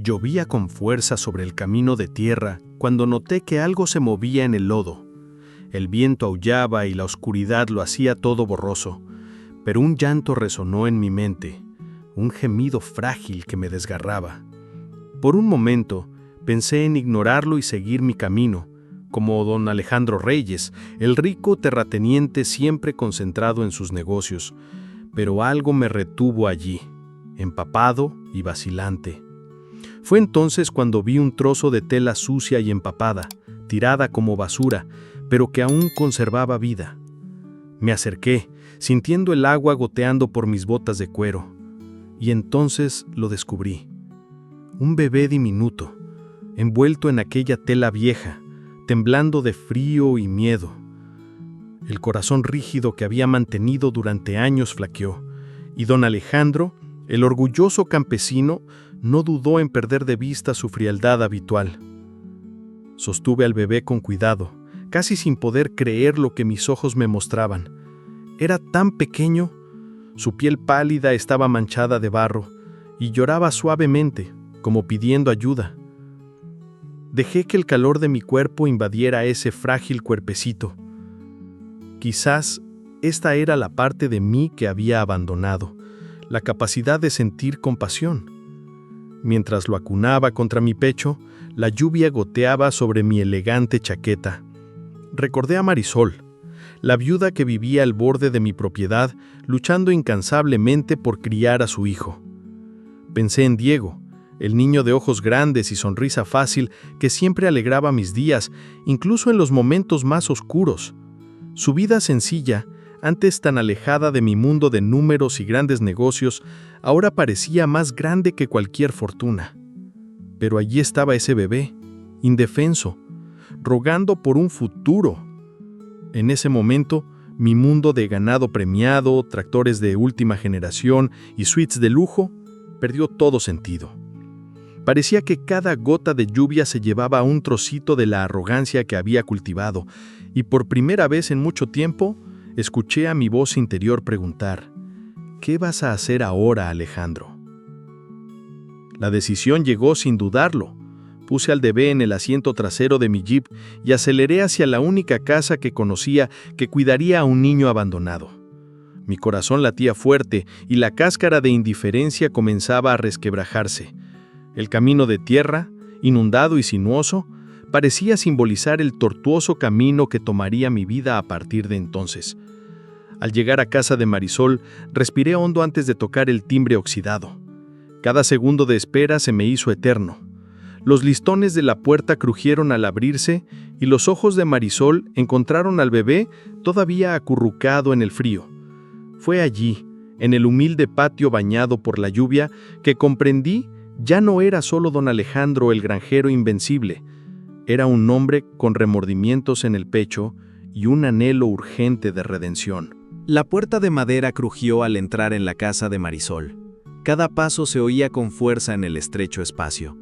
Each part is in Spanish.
Llovía con fuerza sobre el camino de tierra cuando noté que algo se movía en el lodo. El viento aullaba y la oscuridad lo hacía todo borroso, pero un llanto resonó en mi mente, un gemido frágil que me desgarraba. Por un momento pensé en ignorarlo y seguir mi camino, como don Alejandro Reyes, el rico terrateniente siempre concentrado en sus negocios, pero algo me retuvo allí, empapado y vacilante. Fue entonces cuando vi un trozo de tela sucia y empapada, tirada como basura, pero que aún conservaba vida. Me acerqué, sintiendo el agua goteando por mis botas de cuero, y entonces lo descubrí. Un bebé diminuto, envuelto en aquella tela vieja, temblando de frío y miedo. El corazón rígido que había mantenido durante años flaqueó, y don Alejandro, el orgulloso campesino, no dudó en perder de vista su frialdad habitual. Sostuve al bebé con cuidado, casi sin poder creer lo que mis ojos me mostraban. Era tan pequeño, su piel pálida estaba manchada de barro y lloraba suavemente, como pidiendo ayuda. Dejé que el calor de mi cuerpo invadiera ese frágil cuerpecito. Quizás esta era la parte de mí que había abandonado, la capacidad de sentir compasión. Mientras lo acunaba contra mi pecho, la lluvia goteaba sobre mi elegante chaqueta. Recordé a Marisol, la viuda que vivía al borde de mi propiedad, luchando incansablemente por criar a su hijo. Pensé en Diego, el niño de ojos grandes y sonrisa fácil que siempre alegraba mis días, incluso en los momentos más oscuros. Su vida sencilla, antes tan alejada de mi mundo de números y grandes negocios, ahora parecía más grande que cualquier fortuna. Pero allí estaba ese bebé, indefenso, rogando por un futuro. En ese momento, mi mundo de ganado premiado, tractores de última generación y suites de lujo perdió todo sentido. Parecía que cada gota de lluvia se llevaba un trocito de la arrogancia que había cultivado, y por primera vez en mucho tiempo, escuché a mi voz interior preguntar: ¿qué vas a hacer ahora, Alejandro? La decisión llegó sin dudarlo. Puse al bebé en el asiento trasero de mi jeep y aceleré hacia la única casa que conocía que cuidaría a un niño abandonado. Mi corazón latía fuerte y la cáscara de indiferencia comenzaba a resquebrajarse. El camino de tierra, inundado y sinuoso, parecía simbolizar el tortuoso camino que tomaría mi vida a partir de entonces. Al llegar a casa de Marisol, respiré hondo antes de tocar el timbre oxidado. Cada segundo de espera se me hizo eterno. Los listones de la puerta crujieron al abrirse y los ojos de Marisol encontraron al bebé todavía acurrucado en el frío. Fue allí, en el humilde patio bañado por la lluvia, que comprendí ya no era solo don Alejandro el granjero invencible. Era un hombre con remordimientos en el pecho y un anhelo urgente de redención. La puerta de madera crujió al entrar en la casa de Marisol. Cada paso se oía con fuerza en el estrecho espacio.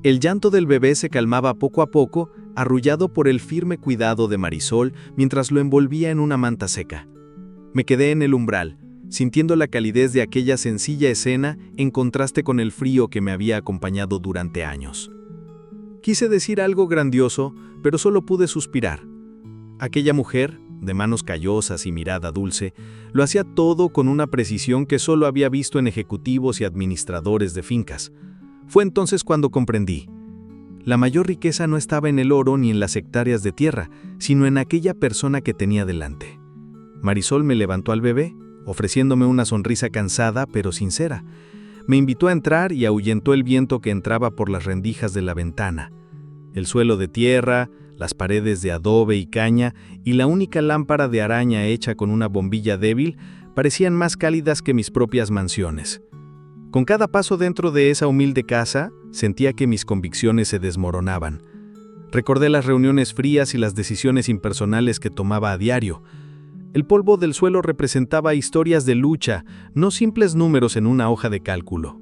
El llanto del bebé se calmaba poco a poco, arrullado por el firme cuidado de Marisol mientras lo envolvía en una manta seca. Me quedé en el umbral, sintiendo la calidez de aquella sencilla escena en contraste con el frío que me había acompañado durante años. Quise decir algo grandioso, pero solo pude suspirar. Aquella mujer, de manos callosas y mirada dulce, lo hacía todo con una precisión que solo había visto en ejecutivos y administradores de fincas. Fue entonces cuando comprendí. La mayor riqueza no estaba en el oro ni en las hectáreas de tierra, sino en aquella persona que tenía delante. Marisol me levantó al bebé, ofreciéndome una sonrisa cansada pero sincera. Me invitó a entrar y ahuyentó el viento que entraba por las rendijas de la ventana. El suelo de tierra, las paredes de adobe y caña y la única lámpara de araña hecha con una bombilla débil parecían más cálidas que mis propias mansiones. Con cada paso dentro de esa humilde casa, sentía que mis convicciones se desmoronaban. Recordé las reuniones frías y las decisiones impersonales que tomaba a diario. El polvo del suelo representaba historias de lucha, no simples números en una hoja de cálculo.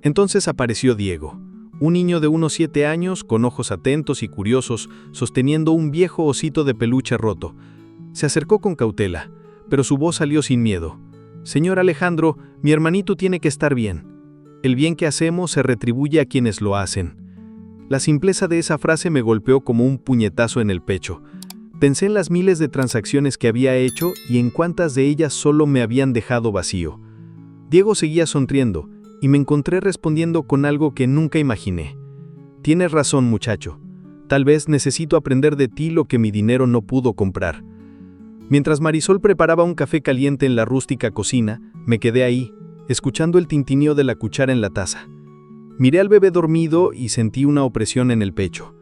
Entonces apareció Diego, un niño de unos 7 años, con ojos atentos y curiosos, sosteniendo un viejo osito de peluche roto. Se acercó con cautela, pero su voz salió sin miedo. «Señor Alejandro, mi hermanito tiene que estar bien». El bien que hacemos se retribuye a quienes lo hacen. La simpleza de esa frase me golpeó como un puñetazo en el pecho. Pensé en las miles de transacciones que había hecho y en cuántas de ellas solo me habían dejado vacío. Diego seguía sonriendo y me encontré respondiendo con algo que nunca imaginé. Tienes razón, muchacho. Tal vez necesito aprender de ti lo que mi dinero no pudo comprar. Mientras Marisol preparaba un café caliente en la rústica cocina, me quedé ahí, escuchando el tintineo de la cuchara en la taza. Miré al bebé dormido y sentí una opresión en el pecho.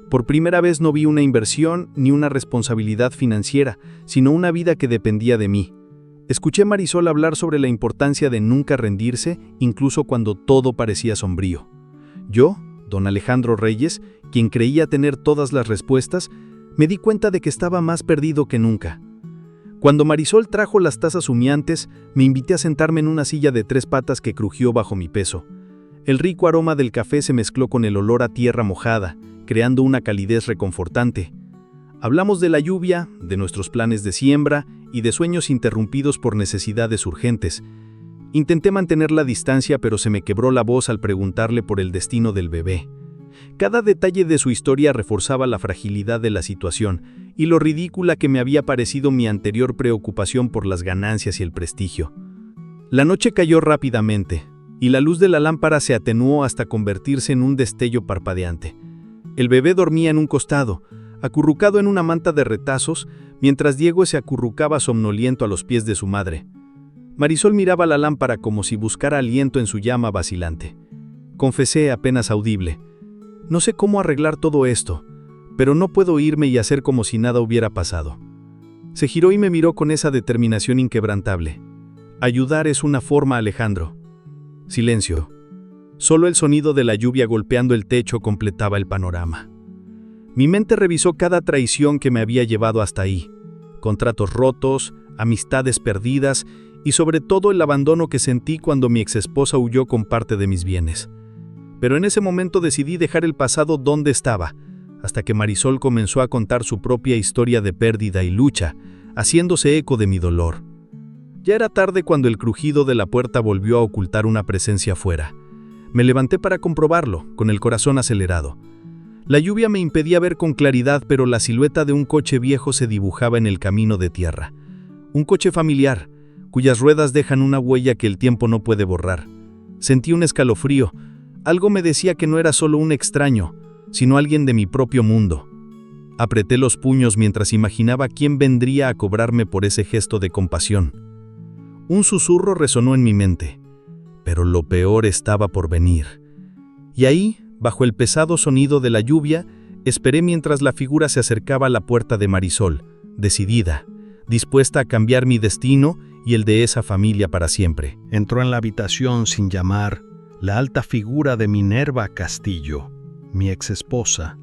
Por primera vez no vi una inversión ni una responsabilidad financiera, sino una vida que dependía de mí. Escuché a Marisol hablar sobre la importancia de nunca rendirse, incluso cuando todo parecía sombrío. Yo, don Alejandro Reyes, quien creía tener todas las respuestas, me di cuenta de que estaba más perdido que nunca. Cuando Marisol trajo las tazas humeantes, me invité a sentarme en una silla de 3 patas que crujió bajo mi peso. El rico aroma del café se mezcló con el olor a tierra mojada, creando una calidez reconfortante. Hablamos de la lluvia, de nuestros planes de siembra y de sueños interrumpidos por necesidades urgentes. Intenté mantener la distancia, pero se me quebró la voz al preguntarle por el destino del bebé. Cada detalle de su historia reforzaba la fragilidad de la situación y lo ridícula que me había parecido mi anterior preocupación por las ganancias y el prestigio. La noche cayó rápidamente, y la luz de la lámpara se atenuó hasta convertirse en un destello parpadeante. El bebé dormía en un costado, acurrucado en una manta de retazos, mientras Diego se acurrucaba somnoliento a los pies de su madre. Marisol miraba la lámpara como si buscara aliento en su llama vacilante. Confesé apenas audible: no sé cómo arreglar todo esto, pero no puedo irme y hacer como si nada hubiera pasado. Se giró y me miró con esa determinación inquebrantable. Ayudar es una forma, Alejandro. Silencio. Solo el sonido de la lluvia golpeando el techo completaba el panorama. Mi mente revisó cada traición que me había llevado hasta ahí. Contratos rotos, amistades perdidas y sobre todo el abandono que sentí cuando mi exesposa huyó con parte de mis bienes. Pero en ese momento decidí dejar el pasado donde estaba, hasta que Marisol comenzó a contar su propia historia de pérdida y lucha, haciéndose eco de mi dolor. Ya era tarde cuando el crujido de la puerta volvió a ocultar una presencia afuera. Me levanté para comprobarlo, con el corazón acelerado. La lluvia me impedía ver con claridad, pero la silueta de un coche viejo se dibujaba en el camino de tierra. Un coche familiar, cuyas ruedas dejan una huella que el tiempo no puede borrar. Sentí un escalofrío. Algo me decía que no era solo un extraño, sino alguien de mi propio mundo. Apreté los puños mientras imaginaba quién vendría a cobrarme por ese gesto de compasión. Un susurro resonó en mi mente, pero lo peor estaba por venir. Y ahí, bajo el pesado sonido de la lluvia, esperé mientras la figura se acercaba a la puerta de Marisol, decidida, dispuesta a cambiar mi destino y el de esa familia para siempre. Entró en la habitación sin llamar la alta figura de Minerva Castillo, mi exesposa,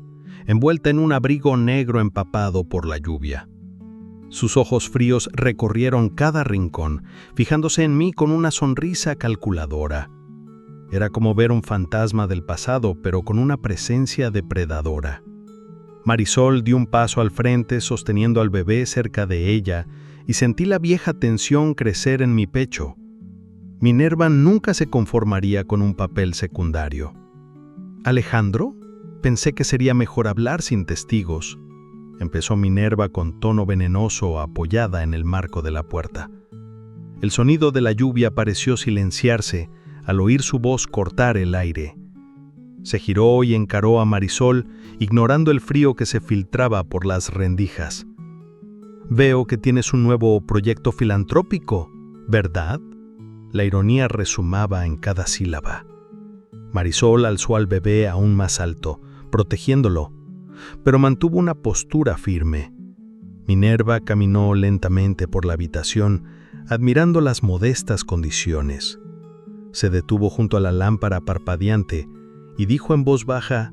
envuelta en un abrigo negro empapado por la lluvia. Sus ojos fríos recorrieron cada rincón, fijándose en mí con una sonrisa calculadora. Era como ver un fantasma del pasado, pero con una presencia depredadora. Marisol dio un paso al frente sosteniendo al bebé cerca de ella y sentí la vieja tensión crecer en mi pecho. Minerva nunca se conformaría con un papel secundario. ¿Alejandro? Pensé que sería mejor hablar sin testigos. Empezó Minerva con tono venenoso, apoyada en el marco de la puerta. El sonido de la lluvia pareció silenciarse al oír su voz cortar el aire. Se giró y encaró a Marisol, ignorando el frío que se filtraba por las rendijas. Veo que tienes un nuevo proyecto filantrópico, ¿verdad? La ironía resumaba en cada sílaba. Marisol alzó al bebé aún más alto, protegiéndolo, pero mantuvo una postura firme. Minerva caminó lentamente por la habitación, admirando las modestas condiciones. Se detuvo junto a la lámpara parpadeante y dijo en voz baja: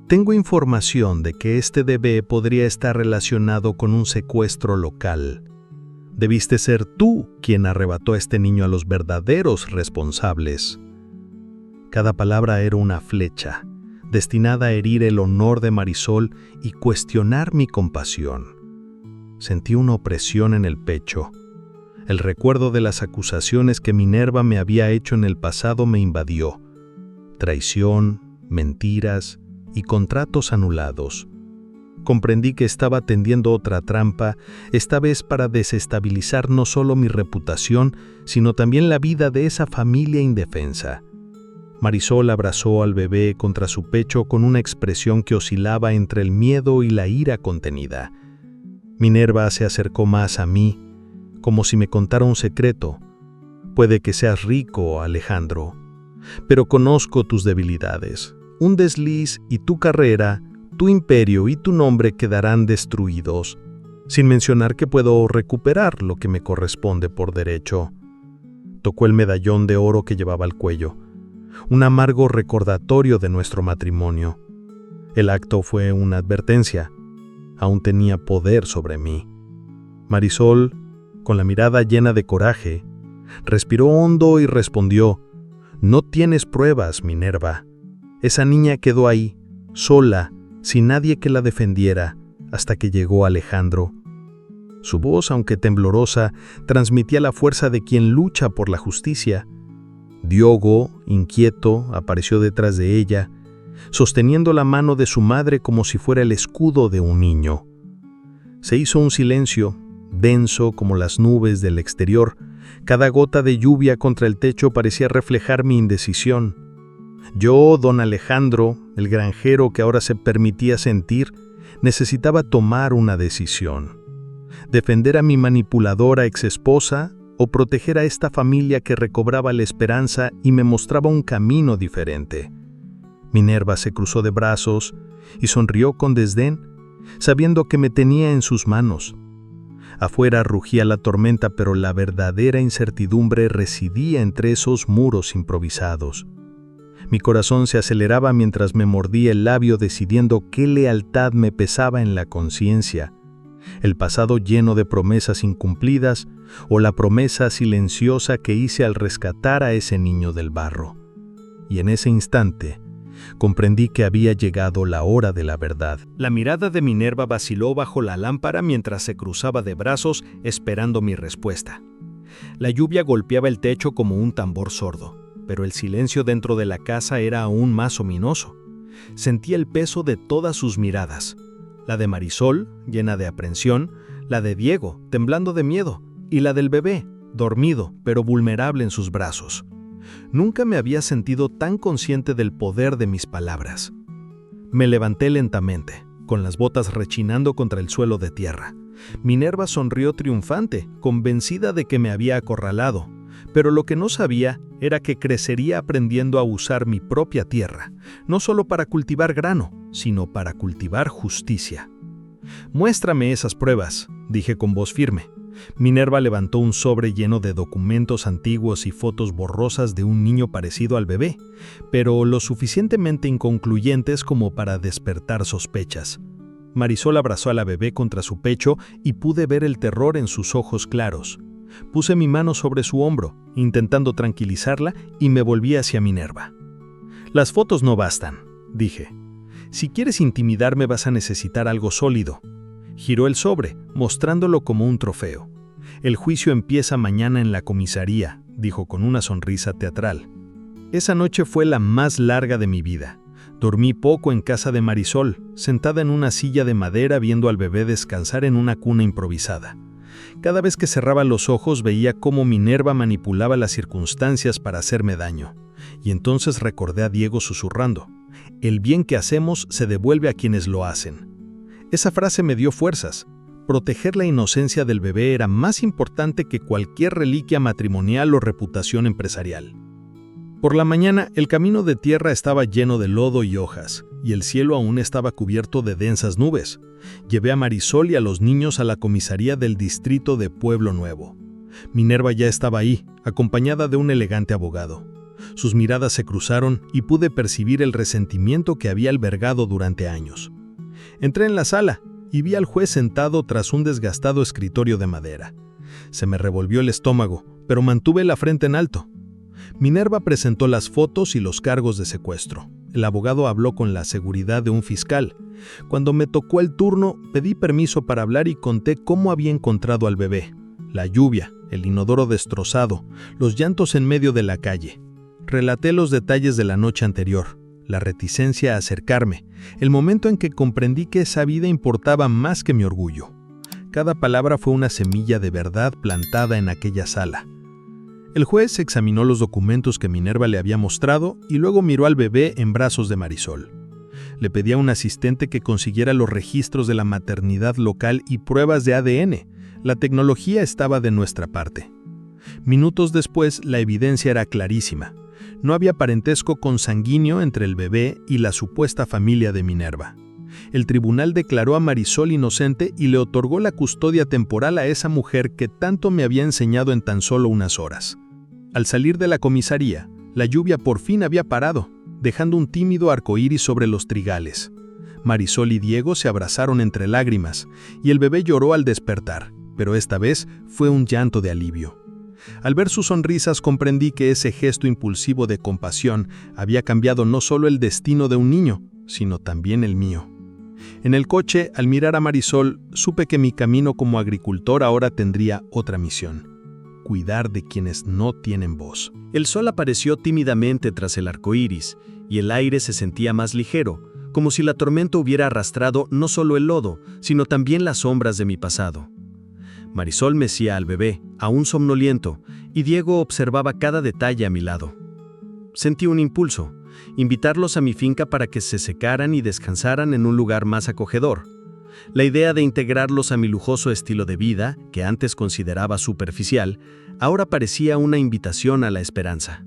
«Tengo información de que este bebé podría estar relacionado con un secuestro local. Debiste ser tú quien arrebató a este niño a los verdaderos responsables». Cada palabra era una flecha, destinada a herir el honor de Marisol y cuestionar mi compasión. Sentí una opresión en el pecho. El recuerdo de las acusaciones que Minerva me había hecho en el pasado me invadió. traición, mentiras y contratos anulados. Comprendí que estaba tendiendo otra trampa, esta vez para desestabilizar no solo mi reputación, sino también la vida de esa familia indefensa. Marisol abrazó al bebé contra su pecho con una expresión que oscilaba entre el miedo y la ira contenida. Minerva se acercó más a mí, como si me contara un secreto. Puede que seas rico, Alejandro, pero conozco tus debilidades. Un desliz y tu carrera, tu imperio y tu nombre quedarán destruidos, sin mencionar que puedo recuperar lo que me corresponde por derecho. Tocó el medallón de oro que llevaba al cuello, un amargo recordatorio de nuestro matrimonio. El acto fue una advertencia. Aún tenía poder sobre mí. Marisol, con la mirada llena de coraje, respiró hondo y respondió: «No tienes pruebas, Minerva. Esa niña quedó ahí, sola, sin nadie que la defendiera, hasta que llegó Alejandro». Su voz, aunque temblorosa, transmitía la fuerza de quien lucha por la justicia. Diogo, inquieto, apareció detrás de ella, sosteniendo la mano de su madre como si fuera el escudo de un niño. Se hizo un silencio, denso como las nubes del exterior. Cada gota de lluvia contra el techo parecía reflejar mi indecisión. Yo, don Alejandro, el granjero que ahora se permitía sentir, necesitaba tomar una decisión. Defender a mi manipuladora exesposa o proteger a esta familia que recobraba la esperanza y me mostraba un camino diferente. Minerva se cruzó de brazos y sonrió con desdén, sabiendo que me tenía en sus manos. Afuera rugía la tormenta, pero la verdadera incertidumbre residía entre esos muros improvisados. Mi corazón se aceleraba mientras me mordía el labio decidiendo qué lealtad me pesaba en la conciencia: el pasado lleno de promesas incumplidas o la promesa silenciosa que hice al rescatar a ese niño del barro. Y en ese instante comprendí que había llegado la hora de la verdad. La mirada de Minerva vaciló bajo la lámpara mientras se cruzaba de brazos esperando mi respuesta. La lluvia golpeaba el techo como un tambor sordo, pero el silencio dentro de la casa era aún más ominoso. Sentía el peso de todas sus miradas: la de Marisol, llena de aprensión, la de Diego, temblando de miedo, y la del bebé, dormido pero vulnerable en sus brazos. Nunca me había sentido tan consciente del poder de mis palabras. Me levanté lentamente, con las botas rechinando contra el suelo de tierra. Minerva sonrió triunfante, convencida de que me había acorralado, pero lo que no sabía era que crecería aprendiendo a usar mi propia tierra, no solo para cultivar grano, sino para cultivar justicia. «Muéstrame esas pruebas», dije con voz firme. Minerva levantó un sobre lleno de documentos antiguos y fotos borrosas de un niño parecido al bebé, pero lo suficientemente inconcluyentes como para despertar sospechas. Marisol abrazó a la bebé contra su pecho y pude ver el terror en sus ojos claros. Puse mi mano sobre su hombro, intentando tranquilizarla, y me volví hacia Minerva. «Las fotos no bastan», dije. «Si quieres intimidarme vas a necesitar algo sólido». Giró el sobre, mostrándolo como un trofeo. «El juicio empieza mañana en la comisaría», dijo con una sonrisa teatral. Esa noche fue la más larga de mi vida. Dormí poco en casa de Marisol, sentada en una silla de madera viendo al bebé descansar en una cuna improvisada. Cada vez que cerraba los ojos veía cómo Minerva manipulaba las circunstancias para hacerme daño. Y entonces recordé a Diego susurrando: «El bien que hacemos se devuelve a quienes lo hacen». Esa frase me dio fuerzas. Proteger la inocencia del bebé era más importante que cualquier reliquia matrimonial o reputación empresarial. Por la mañana, el camino de tierra estaba lleno de lodo y hojas, y el cielo aún estaba cubierto de densas nubes. Llevé a Marisol y a los niños a la comisaría del distrito de Pueblo Nuevo. Minerva ya estaba ahí, acompañada de un elegante abogado. Sus miradas se cruzaron y pude percibir el resentimiento que había albergado durante años. Entré en la sala y vi al juez sentado tras un desgastado escritorio de madera. Se me revolvió el estómago, pero mantuve la frente en alto. Minerva presentó las fotos y los cargos de secuestro. El abogado habló con la seguridad de un fiscal. Cuando me tocó el turno, pedí permiso para hablar y conté cómo había encontrado al bebé. La lluvia, el inodoro destrozado, los llantos en medio de la calle. Relaté los detalles de la noche anterior, la reticencia a acercarme, el momento en que comprendí que esa vida importaba más que mi orgullo. Cada palabra fue una semilla de verdad plantada en aquella sala. El juez examinó los documentos que Minerva le había mostrado y luego miró al bebé en brazos de Marisol. Le pedí a un asistente que consiguiera los registros de la maternidad local y pruebas de ADN. La tecnología estaba de nuestra parte. Minutos después, la evidencia era clarísima. No había parentesco consanguíneo entre el bebé y la supuesta familia de Minerva. El tribunal declaró a Marisol inocente y le otorgó la custodia temporal a esa mujer que tanto me había enseñado en tan solo unas horas. Al salir de la comisaría, la lluvia por fin había parado, dejando un tímido arcoíris sobre los trigales. Marisol y Diego se abrazaron entre lágrimas, y el bebé lloró al despertar, pero esta vez fue un llanto de alivio. Al ver sus sonrisas comprendí que ese gesto impulsivo de compasión había cambiado no solo el destino de un niño, sino también el mío. En el coche, al mirar a Marisol, supe que mi camino como agricultor ahora tendría otra misión: cuidar de quienes no tienen voz. El sol apareció tímidamente tras el arco iris, y el aire se sentía más ligero, como si la tormenta hubiera arrastrado no solo el lodo, sino también las sombras de mi pasado. Marisol mecía al bebé, aún somnoliento, y Diego observaba cada detalle a mi lado. Sentí un impulso: invitarlos a mi finca para que se secaran y descansaran en un lugar más acogedor. La idea de integrarlos a mi lujoso estilo de vida, que antes consideraba superficial, ahora parecía una invitación a la esperanza.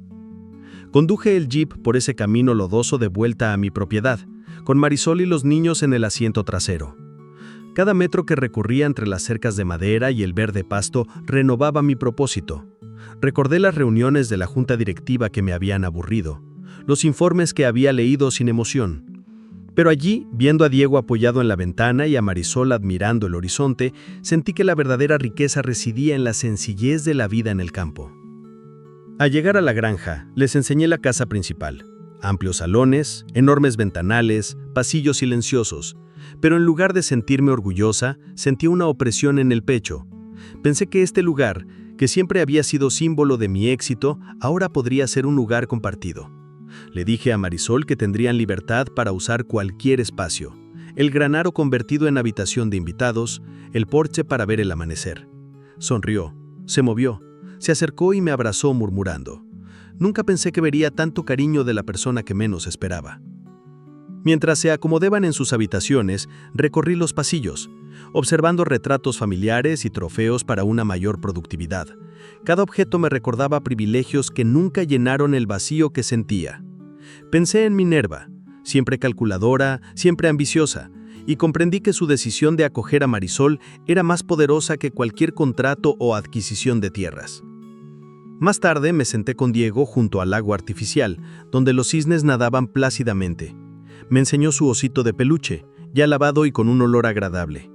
Conduje el jeep por ese camino lodoso de vuelta a mi propiedad, con Marisol y los niños en el asiento trasero. Cada metro que recorría entre las cercas de madera y el verde pasto renovaba mi propósito. Recordé las reuniones de la junta directiva que me habían aburrido, los informes que había leído sin emoción. Pero allí, viendo a Diego apoyado en la ventana y a Marisol admirando el horizonte, sentí que la verdadera riqueza residía en la sencillez de la vida en el campo. Al llegar a la granja, les enseñé la casa principal. Amplios salones, enormes ventanales, pasillos silenciosos. Pero en lugar de sentirme orgullosa, sentí una opresión en el pecho. Pensé que este lugar, que siempre había sido símbolo de mi éxito, ahora podría ser un lugar compartido. Le dije a Marisol que tendrían libertad para usar cualquier espacio: el granero convertido en habitación de invitados, el porche para ver el amanecer. Sonrió, se movió, se acercó y me abrazó murmurando: «Nunca pensé que vería tanto cariño de la persona que menos esperaba». Mientras se acomodaban en sus habitaciones, recorrí los pasillos, observando retratos familiares y trofeos para una mayor productividad. Cada objeto me recordaba privilegios que nunca llenaron el vacío que sentía. Pensé en Minerva, siempre calculadora, siempre ambiciosa, y comprendí que su decisión de acoger a Marisol era más poderosa que cualquier contrato o adquisición de tierras. Más tarde me senté con Diego junto al lago artificial, donde los cisnes nadaban plácidamente. Me enseñó su osito de peluche, ya lavado y con un olor agradable.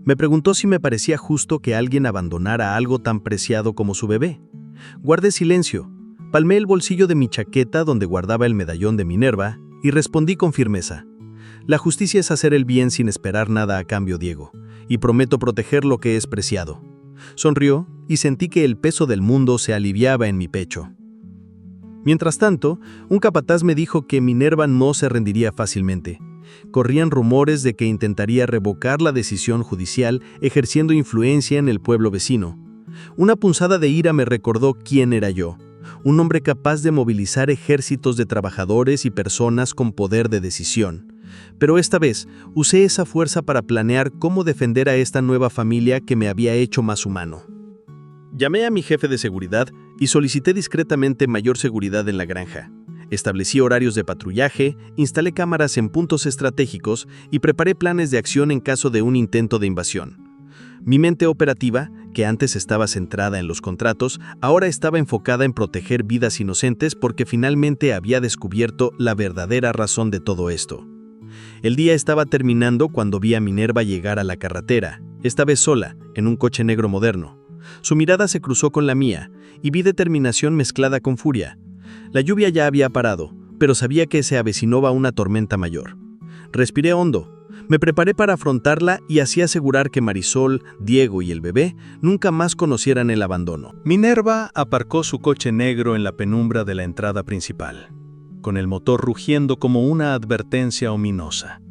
Me preguntó si me parecía justo que alguien abandonara algo tan preciado como su bebé. Guardé silencio, palmé el bolsillo de mi chaqueta donde guardaba el medallón de Minerva y respondí con firmeza: «La justicia es hacer el bien sin esperar nada a cambio, Diego, y prometo proteger lo que es preciado». Sonrió y sentí que el peso del mundo se aliviaba en mi pecho. Mientras tanto, un capataz me dijo que Minerva no se rendiría fácilmente. Corrían rumores de que intentaría revocar la decisión judicial ejerciendo influencia en el pueblo vecino. Una punzada de ira me recordó quién era yo, un hombre capaz de movilizar ejércitos de trabajadores y personas con poder de decisión. Pero esta vez usé esa fuerza para planear cómo defender a esta nueva familia que me había hecho más humano. Llamé a mi jefe de seguridad y solicité discretamente mayor seguridad en la granja. Establecí horarios de patrullaje, instalé cámaras en puntos estratégicos y preparé planes de acción en caso de un intento de invasión. Mi mente operativa, que antes estaba centrada en los contratos, ahora estaba enfocada en proteger vidas inocentes porque finalmente había descubierto la verdadera razón de todo esto. El día estaba terminando cuando vi a Minerva llegar a la carretera, esta vez sola, en un coche negro moderno. Su mirada se cruzó con la mía y vi determinación mezclada con furia. La lluvia ya había parado, pero sabía que se avecinaba una tormenta mayor. Respiré hondo. Me preparé para afrontarla y así asegurar que Marisol, Diego y el bebé nunca más conocieran el abandono. Minerva aparcó su coche negro en la penumbra de la entrada principal, con el motor rugiendo como una advertencia ominosa.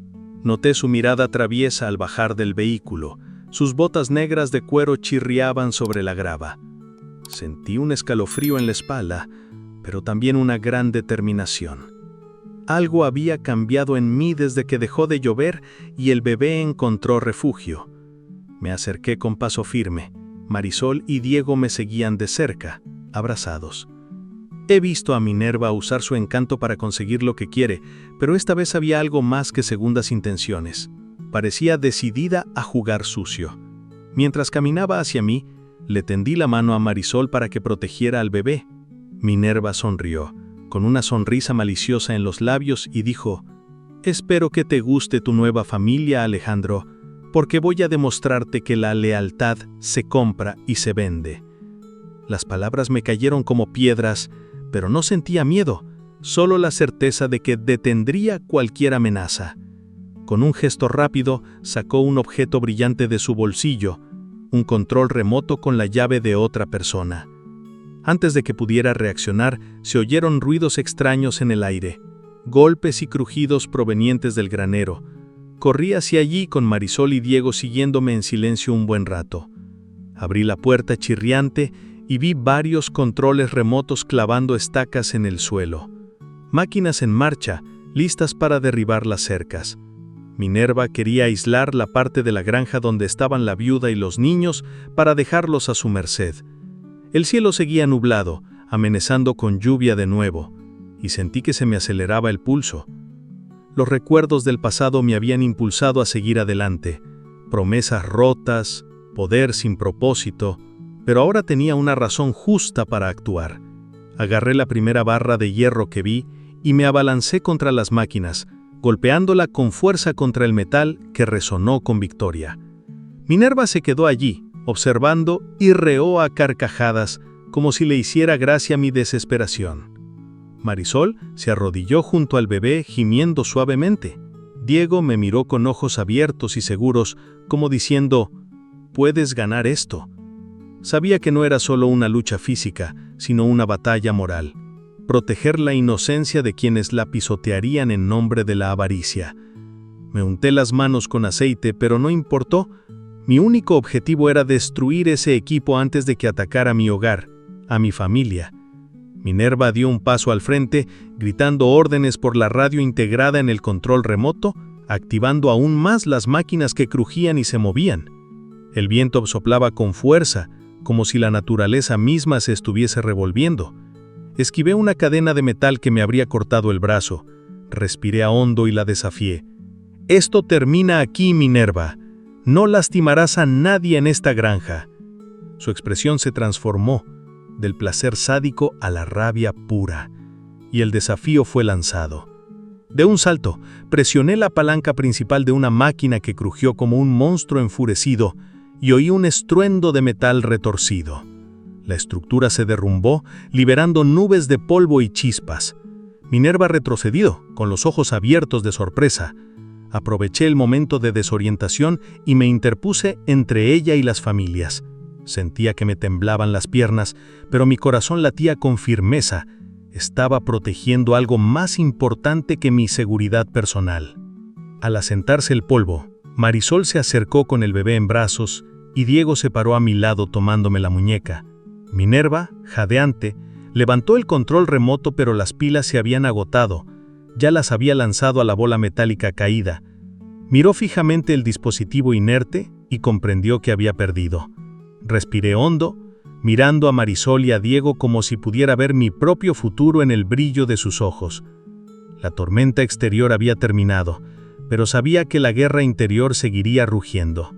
Noté su mirada traviesa al bajar del vehículo. Sus botas negras de cuero chirriaban sobre la grava. Sentí un escalofrío en la espalda, pero también una gran determinación. Algo había cambiado en mí desde que dejó de llover y el bebé encontró refugio. Me acerqué con paso firme. Marisol y Diego me seguían de cerca, abrazados. He visto a Minerva usar su encanto para conseguir lo que quiere, pero esta vez había algo más que segundas intenciones. Parecía decidida a jugar sucio. Mientras caminaba hacia mí, le tendí la mano a Marisol para que protegiera al bebé. Minerva sonrió, con una sonrisa maliciosa en los labios, y dijo: «Espero que te guste tu nueva familia, Alejandro, porque voy a demostrarte que la lealtad se compra y se vende». Las palabras me cayeron como piedras, pero no sentía miedo, solo la certeza de que detendría cualquier amenaza. Con un gesto rápido, sacó un objeto brillante de su bolsillo, un control remoto con la llave de otra persona. Antes de que pudiera reaccionar, se oyeron ruidos extraños en el aire, golpes y crujidos provenientes del granero. Corrí hacia allí con Marisol y Diego siguiéndome en silencio un buen rato. Abrí la puerta chirriante y vi varios controles remotos clavando estacas en el suelo. Máquinas en marcha, listas para derribar las cercas. Minerva quería aislar la parte de la granja donde estaban la viuda y los niños para dejarlos a su merced. El cielo seguía nublado, amenazando con lluvia de nuevo, y sentí que se me aceleraba el pulso. Los recuerdos del pasado me habían impulsado a seguir adelante. Promesas rotas, poder sin propósito, pero ahora tenía una razón justa para actuar. Agarré la primera barra de hierro que vi y me abalancé contra las máquinas, golpeándola con fuerza contra el metal que resonó con victoria. Minerva se quedó allí, observando, y reó a carcajadas, como si le hiciera gracia mi desesperación. Marisol se arrodilló junto al bebé, gimiendo suavemente. Diego me miró con ojos abiertos y seguros, como diciendo: «Puedes ganar esto». Sabía que no era solo una lucha física, sino una batalla moral. Proteger la inocencia de quienes la pisotearían en nombre de la avaricia. Me unté las manos con aceite, pero no importó. Mi único objetivo era destruir ese equipo antes de que atacara mi hogar, a mi familia. Minerva dio un paso al frente, gritando órdenes por la radio integrada en el control remoto, activando aún más las máquinas que crujían y se movían. El viento soplaba con fuerza, como si la naturaleza misma se estuviese revolviendo. Esquivé una cadena de metal que me habría cortado el brazo. Respiré a hondo y la desafié. «Esto termina aquí, Minerva. No lastimarás a nadie en esta granja». Su expresión se transformó, del placer sádico a la rabia pura, y el desafío fue lanzado. De un salto, presioné la palanca principal de una máquina que crujió como un monstruo enfurecido y oí un estruendo de metal retorcido. La estructura se derrumbó, liberando nubes de polvo y chispas. Minerva retrocedió, con los ojos abiertos de sorpresa. Aproveché el momento de desorientación y me interpuse entre ella y las familias. Sentía que me temblaban las piernas, pero mi corazón latía con firmeza. Estaba protegiendo algo más importante que mi seguridad personal. Al asentarse el polvo, Marisol se acercó con el bebé en brazos y Diego se paró a mi lado tomándome la muñeca. Minerva, jadeante, levantó el control remoto, pero las pilas se habían agotado. Ya las había lanzado a la bola metálica caída. Miró fijamente el dispositivo inerte y comprendió que había perdido. Respiré hondo, mirando a Marisol y a Diego como si pudiera ver mi propio futuro en el brillo de sus ojos. La tormenta exterior había terminado, pero sabía que la guerra interior seguiría rugiendo.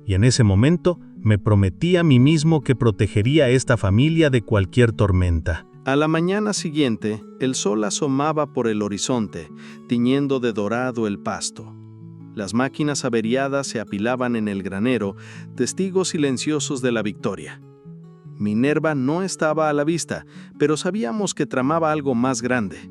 Y en ese momento me prometí a mí mismo que protegería a esta familia de cualquier tormenta. A la mañana siguiente, el sol asomaba por el horizonte, tiñendo de dorado el pasto. Las máquinas averiadas se apilaban en el granero, testigos silenciosos de la victoria. Minerva no estaba a la vista, pero sabíamos que tramaba algo más grande.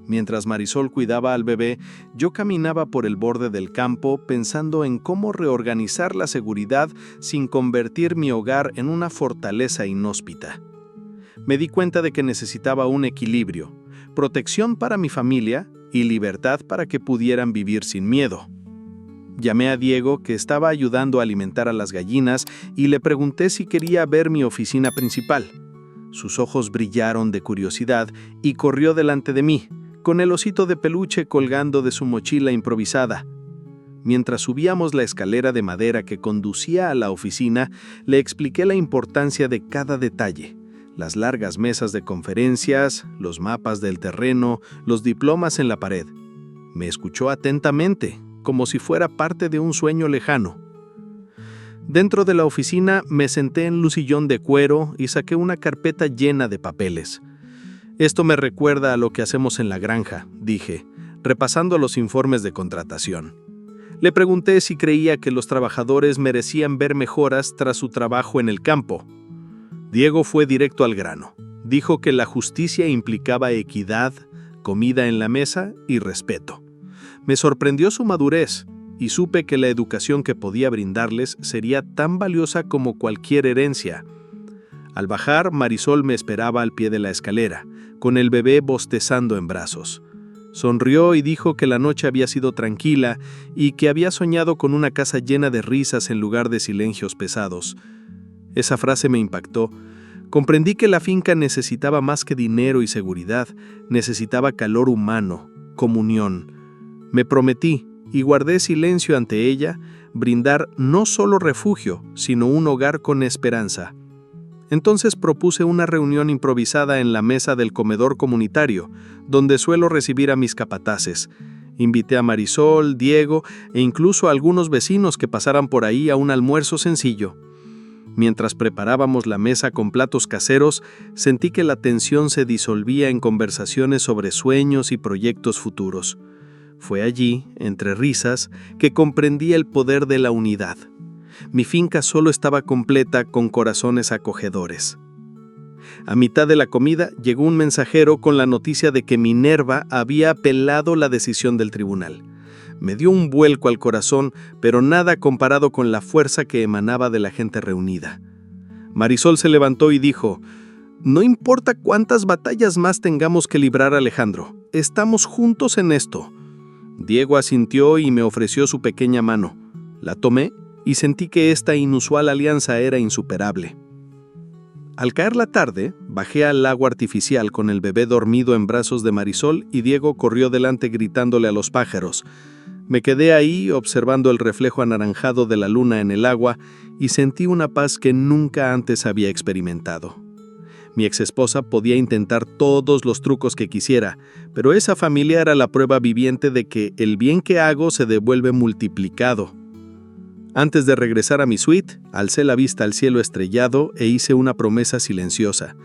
Mientras Marisol cuidaba al bebé, yo caminaba por el borde del campo pensando en cómo reorganizar la seguridad sin convertir mi hogar en una fortaleza inhóspita. Me di cuenta de que necesitaba un equilibrio, protección para mi familia y libertad para que pudieran vivir sin miedo. Llamé a Diego, que estaba ayudando a alimentar a las gallinas, y le pregunté si quería ver mi oficina principal. Sus ojos brillaron de curiosidad y corrió delante de mí, con el osito de peluche colgando de su mochila improvisada. Mientras subíamos la escalera de madera que conducía a la oficina, le expliqué la importancia de cada detalle: las largas mesas de conferencias, los mapas del terreno, los diplomas en la pared. Me escuchó atentamente, como si fuera parte de un sueño lejano. Dentro de la oficina me senté en un sillón de cuero y saqué una carpeta llena de papeles. «Esto me recuerda a lo que hacemos en la granja», dije, repasando los informes de contratación. Le pregunté si creía que los trabajadores merecían ver mejoras tras su trabajo en el campo. Diego fue directo al grano. Dijo que la justicia implicaba equidad, comida en la mesa y respeto. Me sorprendió su madurez y supe que la educación que podía brindarles sería tan valiosa como cualquier herencia. Al bajar, Marisol me esperaba al pie de la escalera, con el bebé bostezando en brazos. Sonrió y dijo que la noche había sido tranquila y que había soñado con una casa llena de risas en lugar de silencios pesados. Esa frase me impactó. Comprendí que la finca necesitaba más que dinero y seguridad, necesitaba calor humano, comunión. Me prometí, y guardé silencio ante ella, brindar no solo refugio, sino un hogar con esperanza. Entonces propuse una reunión improvisada en la mesa del comedor comunitario, donde suelo recibir a mis capataces. Invité a Marisol, Diego e incluso a algunos vecinos que pasaran por ahí a un almuerzo sencillo. Mientras preparábamos la mesa con platos caseros, sentí que la tensión se disolvía en conversaciones sobre sueños y proyectos futuros. Fue allí, entre risas, que comprendí el poder de la unidad. Mi finca solo estaba completa con corazones acogedores. A mitad de la comida llegó un mensajero con la noticia de que Minerva había apelado la decisión del tribunal. Me dio un vuelco al corazón, pero nada comparado con la fuerza que emanaba de la gente reunida. Marisol se levantó y dijo: «No importa cuántas batallas más tengamos que librar, Alejandro, estamos juntos en esto». Diego asintió y me ofreció su pequeña mano. La tomé y sentí que esta inusual alianza era insuperable. Al caer la tarde, bajé al lago artificial con el bebé dormido en brazos de Marisol y Diego corrió delante gritándole a los pájaros. Me quedé ahí observando el reflejo anaranjado de la luna en el agua y sentí una paz que nunca antes había experimentado. Mi exesposa podía intentar todos los trucos que quisiera, pero esa familia era la prueba viviente de que el bien que hago se devuelve multiplicado. Antes de regresar a mi suite, alcé la vista al cielo estrellado e hice una promesa silenciosa.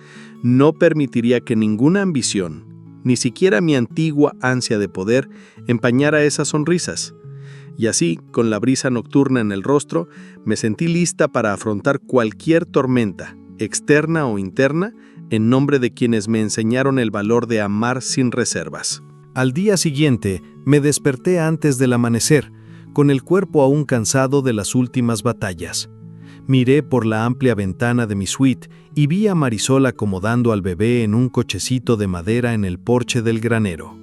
No permitiría que ninguna ambición, ni siquiera mi antigua ansia de poder, empañara esas sonrisas. Y así, con la brisa nocturna en el rostro, me sentí lista para afrontar cualquier tormenta, externa o interna, en nombre de quienes me enseñaron el valor de amar sin reservas. Al día siguiente, me desperté antes del amanecer, con el cuerpo aún cansado de las últimas batallas. Miré por la amplia ventana de mi suite y vi a Marisol acomodando al bebé en un cochecito de madera en el porche del granero.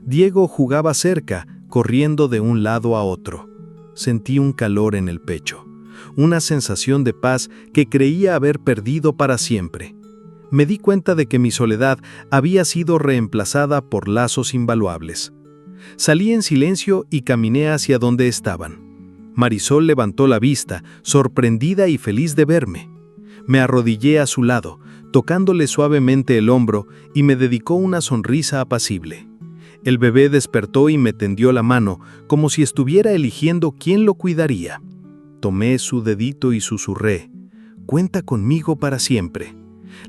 Diego jugaba cerca, corriendo de un lado a otro. Sentí un calor en el pecho, una sensación de paz que creía haber perdido para siempre. Me di cuenta de que mi soledad había sido reemplazada por lazos invaluables. Salí en silencio y caminé hacia donde estaban. Marisol levantó la vista, sorprendida y feliz de verme. Me arrodillé a su lado, tocándole suavemente el hombro, y me dedicó una sonrisa apacible. El bebé despertó y me tendió la mano, como si estuviera eligiendo quién lo cuidaría. Tomé su dedito y susurré: «Cuenta conmigo para siempre».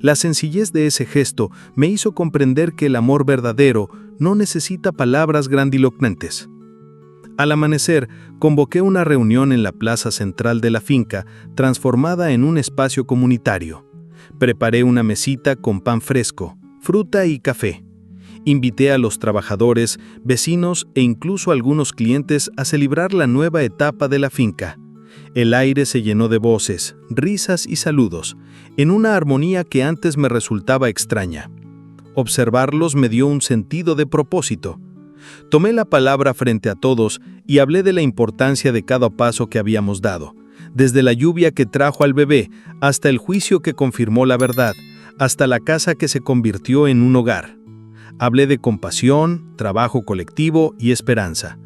La sencillez de ese gesto me hizo comprender que el amor verdadero no necesita palabras grandilocuentes. Al amanecer, convoqué una reunión en la plaza central de la finca, transformada en un espacio comunitario. Preparé una mesita con pan fresco, fruta y café. Invité a los trabajadores, vecinos e incluso algunos clientes a celebrar la nueva etapa de la finca. El aire se llenó de voces, risas y saludos, en una armonía que antes me resultaba extraña. Observarlos me dio un sentido de propósito. Tomé la palabra frente a todos y hablé de la importancia de cada paso que habíamos dado, desde la lluvia que trajo al bebé hasta el juicio que confirmó la verdad, hasta la casa que se convirtió en un hogar. Hablé de compasión, trabajo colectivo y esperanza.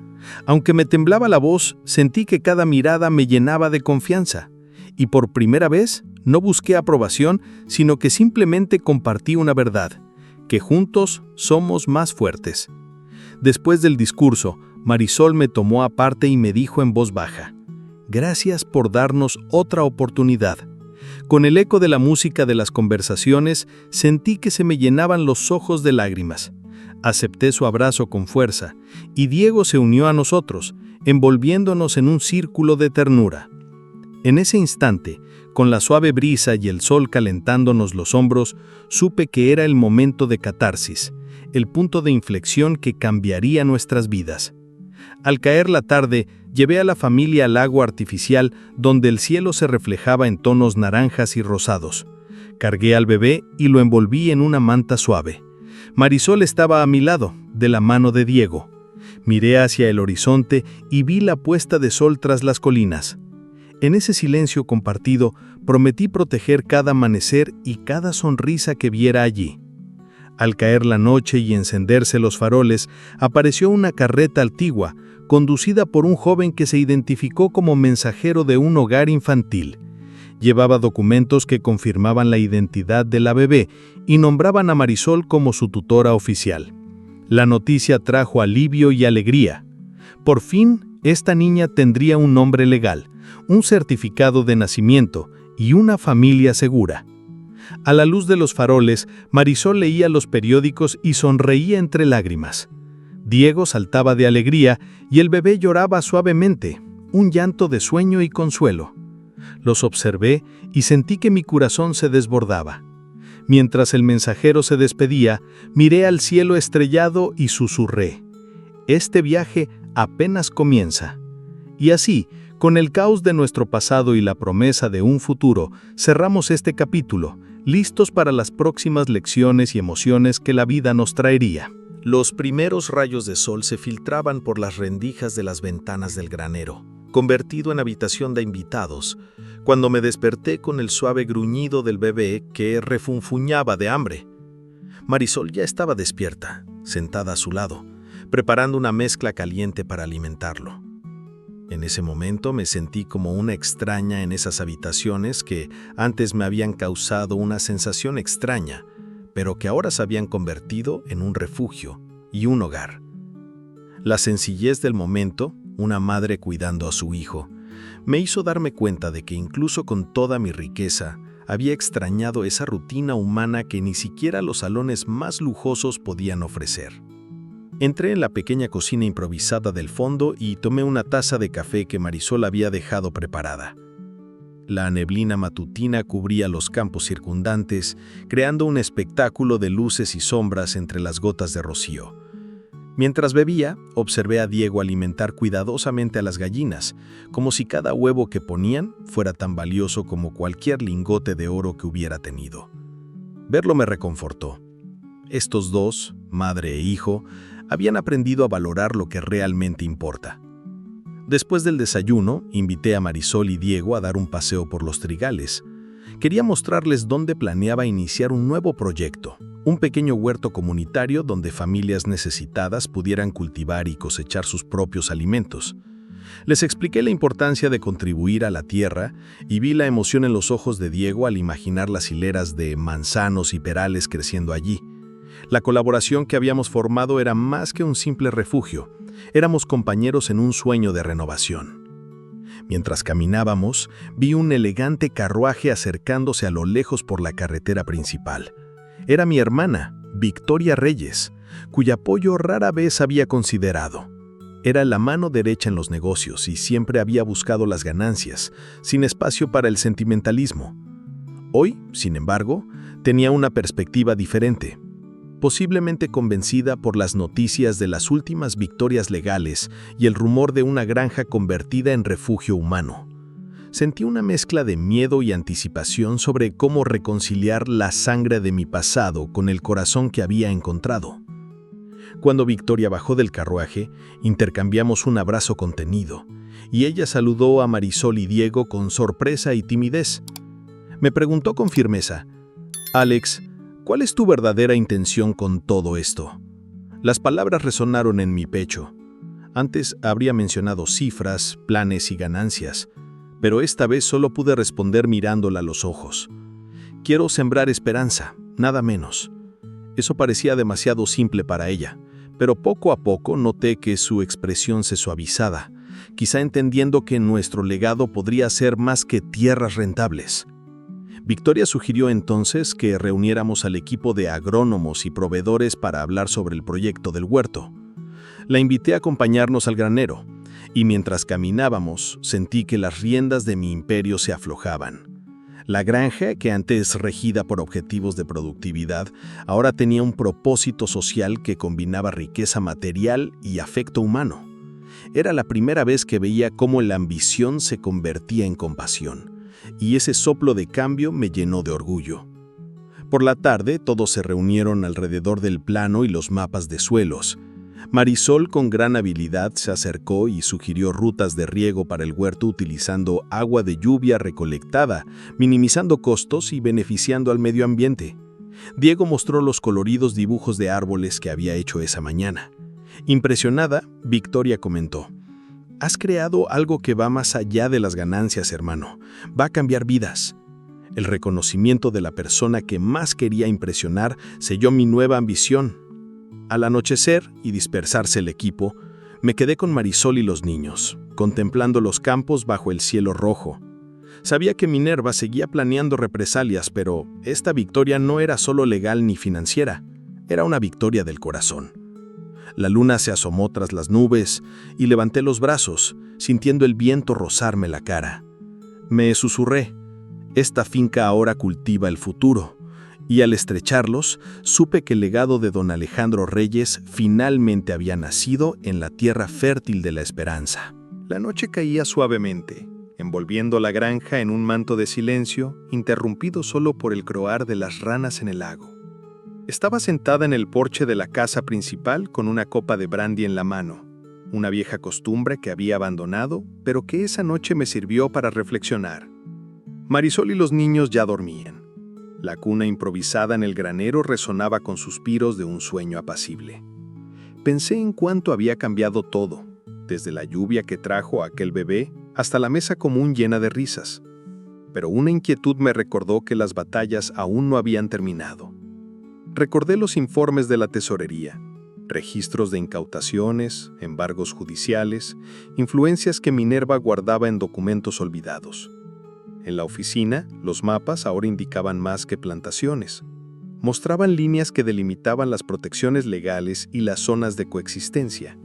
Aunque me temblaba la voz, sentí que cada mirada me llenaba de confianza. Y por primera vez, no busqué aprobación, sino que simplemente compartí una verdad, que juntos somos más fuertes. Después del discurso, Marisol me tomó aparte y me dijo en voz baja: «Gracias por darnos otra oportunidad». Con el eco de la música de las conversaciones, sentí que se me llenaban los ojos de lágrimas. Acepté su abrazo con fuerza, y Diego se unió a nosotros, envolviéndonos en un círculo de ternura. En ese instante, con la suave brisa y el sol calentándonos los hombros, supe que era el momento de catarsis, el punto de inflexión que cambiaría nuestras vidas. Al caer la tarde, llevé a la familia al lago artificial donde el cielo se reflejaba en tonos naranjas y rosados. Cargué al bebé y lo envolví en una manta suave. Marisol estaba a mi lado, de la mano de Diego. Miré hacia el horizonte y vi la puesta de sol tras las colinas. En ese silencio compartido, prometí proteger cada amanecer y cada sonrisa que viera allí. Al caer la noche y encenderse los faroles, apareció una carreta antigua, conducida por un joven que se identificó como mensajero de un hogar infantil. Llevaba documentos que confirmaban la identidad de la bebé y nombraban a Marisol como su tutora oficial. La noticia trajo alivio y alegría. Por fin, esta niña tendría un nombre legal, un certificado de nacimiento y una familia segura. A la luz de los faroles, Marisol leía los periódicos y sonreía entre lágrimas. Diego saltaba de alegría y el bebé lloraba suavemente, un llanto de sueño y consuelo. Los observé y sentí que mi corazón se desbordaba. Mientras el mensajero se despedía, miré al cielo estrellado y susurré: «Este viaje apenas comienza». Y así, con el caos de nuestro pasado y la promesa de un futuro, cerramos este capítulo, listos para las próximas lecciones y emociones que la vida nos traería. Los primeros rayos de sol se filtraban por las rendijas de las ventanas del granero, convertido en habitación de invitados, cuando me desperté con el suave gruñido del bebé que refunfuñaba de hambre. Marisol ya estaba despierta, sentada a su lado, preparando una mezcla caliente para alimentarlo. En ese momento me sentí como una extraña en esas habitaciones que antes me habían causado una sensación extraña, pero que ahora se habían convertido en un refugio y un hogar. La sencillez del momento, una madre cuidando a su hijo, me hizo darme cuenta de que incluso con toda mi riqueza, había extrañado esa rutina humana que ni siquiera los salones más lujosos podían ofrecer. Entré en la pequeña cocina improvisada del fondo y tomé una taza de café que Marisol había dejado preparada. La neblina matutina cubría los campos circundantes, creando un espectáculo de luces y sombras entre las gotas de rocío. Mientras bebía, observé a Diego alimentar cuidadosamente a las gallinas, como si cada huevo que ponían fuera tan valioso como cualquier lingote de oro que hubiera tenido. Verlo me reconfortó. Estos dos, madre e hijo, habían aprendido a valorar lo que realmente importa. Después del desayuno, invité a Marisol y Diego a dar un paseo por los trigales. Quería mostrarles dónde planeaba iniciar un nuevo proyecto, un pequeño huerto comunitario donde familias necesitadas pudieran cultivar y cosechar sus propios alimentos. Les expliqué la importancia de contribuir a la tierra y vi la emoción en los ojos de Diego al imaginar las hileras de manzanos y perales creciendo allí. La colaboración que habíamos formado era más que un simple refugio. Éramos compañeros en un sueño de renovación. Mientras caminábamos, vi un elegante carruaje acercándose a lo lejos por la carretera principal. Era mi hermana, Victoria Reyes, cuyo apoyo rara vez había considerado. Era la mano derecha en los negocios y siempre había buscado las ganancias, sin espacio para el sentimentalismo. Hoy, sin embargo, tenía una perspectiva diferente. posiblemente convencida por las noticias de las últimas victorias legales y el rumor de una granja convertida en refugio humano. Sentí una mezcla de miedo y anticipación sobre cómo reconciliar la sangre de mi pasado con el corazón que había encontrado. Cuando Victoria bajó del carruaje, intercambiamos un abrazo contenido, y ella saludó a Marisol y Diego con sorpresa y timidez. Me preguntó con firmeza: «Alex, ¿cuál es tu verdadera intención con todo esto?». Las palabras resonaron en mi pecho. Antes habría mencionado cifras, planes y ganancias, pero esta vez solo pude responder mirándola a los ojos. «Quiero sembrar esperanza, nada menos». Eso parecía demasiado simple para ella, pero poco a poco noté que su expresión se suavizaba, quizá entendiendo que nuestro legado podría ser más que tierras rentables. Victoria sugirió entonces que reuniéramos al equipo de agrónomos y proveedores para hablar sobre el proyecto del huerto. La invité a acompañarnos al granero, y mientras caminábamos sentí que las riendas de mi imperio se aflojaban. La granja, que antes regida por objetivos de productividad, ahora tenía un propósito social que combinaba riqueza material y afecto humano. Era la primera vez que veía cómo la ambición se convertía en compasión, y ese soplo de cambio me llenó de orgullo. Por la tarde, todos se reunieron alrededor del plano y los mapas de suelos. Marisol, con gran habilidad, se acercó y sugirió rutas de riego para el huerto utilizando agua de lluvia recolectada, minimizando costos y beneficiando al medio ambiente. Diego mostró los coloridos dibujos de árboles que había hecho esa mañana. Impresionada, Victoria comentó: «Has creado algo que va más allá de las ganancias, hermano. Va a cambiar vidas». El reconocimiento de la persona que más quería impresionar selló mi nueva ambición. Al anochecer y dispersarse el equipo, me quedé con Marisol y los niños, contemplando los campos bajo el cielo rojo. Sabía que Minerva seguía planeando represalias, pero esta victoria no era solo legal ni financiera, era una victoria del corazón. La luna se asomó tras las nubes y levanté los brazos, sintiendo el viento rozarme la cara. Me susurré: «Esta finca ahora cultiva el futuro». Y al estrecharlos, supe que el legado de don Alejandro Reyes finalmente había nacido en la tierra fértil de la esperanza. La noche caía suavemente, envolviendo la granja en un manto de silencio, interrumpido solo por el croar de las ranas en el lago. Estaba sentada en el porche de la casa principal con una copa de brandy en la mano, una vieja costumbre que había abandonado, pero que esa noche me sirvió para reflexionar. Marisol y los niños ya dormían. La cuna improvisada en el granero resonaba con suspiros de un sueño apacible. Pensé en cuánto había cambiado todo, desde la lluvia que trajo a aquel bebé hasta la mesa común llena de risas. Pero una inquietud me recordó que las batallas aún no habían terminado. Recordé los informes de la tesorería, registros de incautaciones, embargos judiciales, influencias que Minerva guardaba en documentos olvidados. En la oficina, los mapas ahora indicaban más que plantaciones. Mostraban líneas que delimitaban las protecciones legales y las zonas de coexistencia.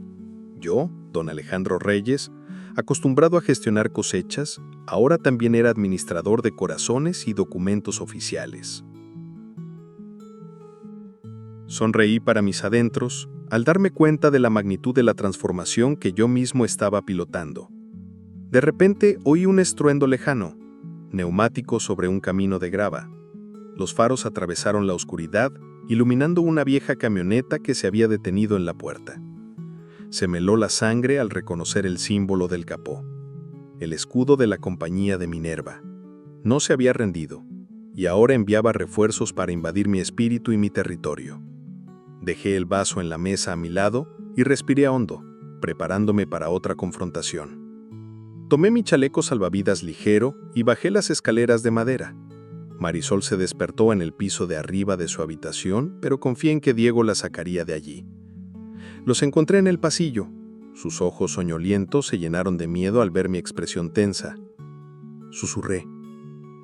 Yo, don Alejandro Reyes, acostumbrado a gestionar cosechas, ahora también era administrador de corazones y documentos oficiales. Sonreí para mis adentros al darme cuenta de la magnitud de la transformación que yo mismo estaba pilotando. De repente oí un estruendo lejano, neumático sobre un camino de grava. Los faros atravesaron la oscuridad, iluminando una vieja camioneta que se había detenido en la puerta. Se me heló la sangre al reconocer el símbolo del capó, el escudo de la compañía de Minerva. No se había rendido, y ahora enviaba refuerzos para invadir mi espíritu y mi territorio. Dejé el vaso en la mesa a mi lado y respiré hondo, preparándome para otra confrontación. Tomé mi chaleco salvavidas ligero y bajé las escaleras de madera. Marisol se despertó en el piso de arriba de su habitación, pero confié en que Diego la sacaría de allí. Los encontré en el pasillo. Sus ojos soñolientos se llenaron de miedo al ver mi expresión tensa. Susurré: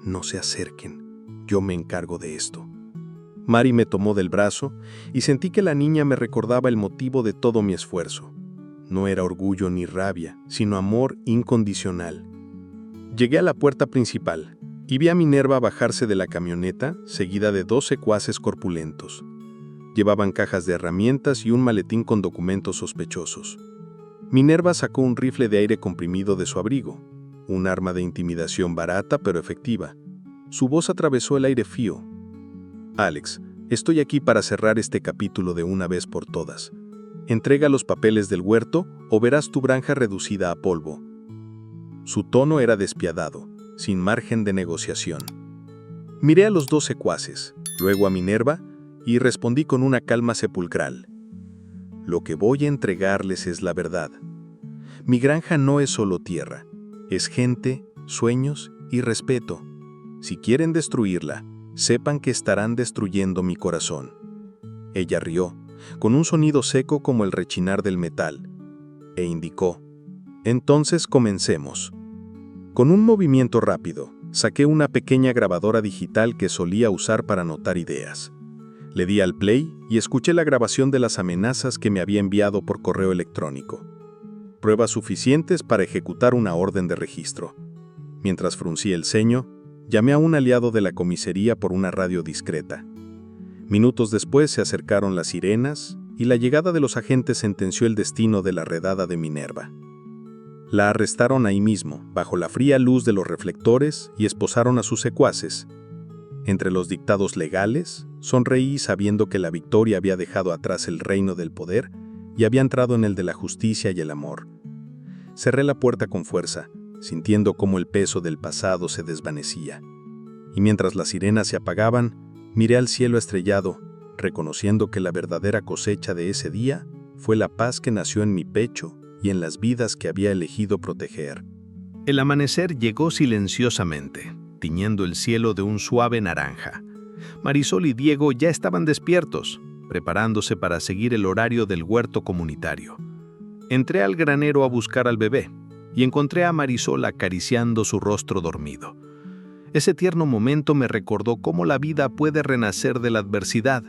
«No se acerquen, yo me encargo de esto». Mari me tomó del brazo y sentí que la niña me recordaba el motivo de todo mi esfuerzo. No era orgullo ni rabia, sino amor incondicional. Llegué a la puerta principal y vi a Minerva bajarse de la camioneta, seguida de 2 secuaces corpulentos. Llevaban cajas de herramientas y un maletín con documentos sospechosos. Minerva sacó un rifle de aire comprimido de su abrigo, un arma de intimidación barata pero efectiva. Su voz atravesó el aire frío. Alex, estoy aquí para cerrar este capítulo de una vez por todas. Entrega los papeles del huerto o verás tu granja reducida a polvo. Su tono era despiadado, sin margen de negociación. Miré a los 2 secuaces, luego a Minerva, y respondí con una calma sepulcral. Lo que voy a entregarles es la verdad. Mi granja no es solo tierra, es gente, sueños y respeto. Si quieren destruirla, sepan que estarán destruyendo mi corazón. Ella rió, con un sonido seco como el rechinar del metal, e indicó: entonces comencemos. Con un movimiento rápido, saqué una pequeña grabadora digital que solía usar para anotar ideas. Le di al play y escuché la grabación de las amenazas que me había enviado por correo electrónico. Pruebas suficientes para ejecutar una orden de registro. Mientras fruncía el ceño, llamé a un aliado de la comisaría por una radio discreta. Minutos después se acercaron las sirenas y la llegada de los agentes sentenció el destino de la redada de Minerva. La arrestaron ahí mismo, bajo la fría luz de los reflectores, y esposaron a sus secuaces. Entre los dictados legales, sonreí sabiendo que la victoria había dejado atrás el reino del poder y había entrado en el de la justicia y el amor. Cerré la puerta con fuerza, sintiendo cómo el peso del pasado se desvanecía. Y mientras las sirenas se apagaban, miré al cielo estrellado, reconociendo que la verdadera cosecha de ese día fue la paz que nació en mi pecho y en las vidas que había elegido proteger. El amanecer llegó silenciosamente, tiñendo el cielo de un suave naranja. Marisol y Diego ya estaban despiertos, preparándose para seguir el horario del huerto comunitario. Entré al granero a buscar al bebé y encontré a Marisol acariciando su rostro dormido. Ese tierno momento me recordó cómo la vida puede renacer de la adversidad.